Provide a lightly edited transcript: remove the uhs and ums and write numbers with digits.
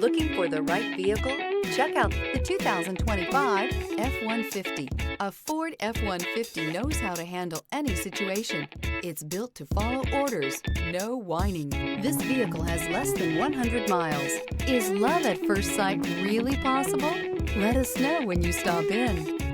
Looking for the right vehicle? Check out the 2025 F-150. A Ford F-150 knows how to handle any situation. It's built to follow orders, no whining. This vehicle has less than 100 miles. Is love at first sight really possible? Let us know when you stop in.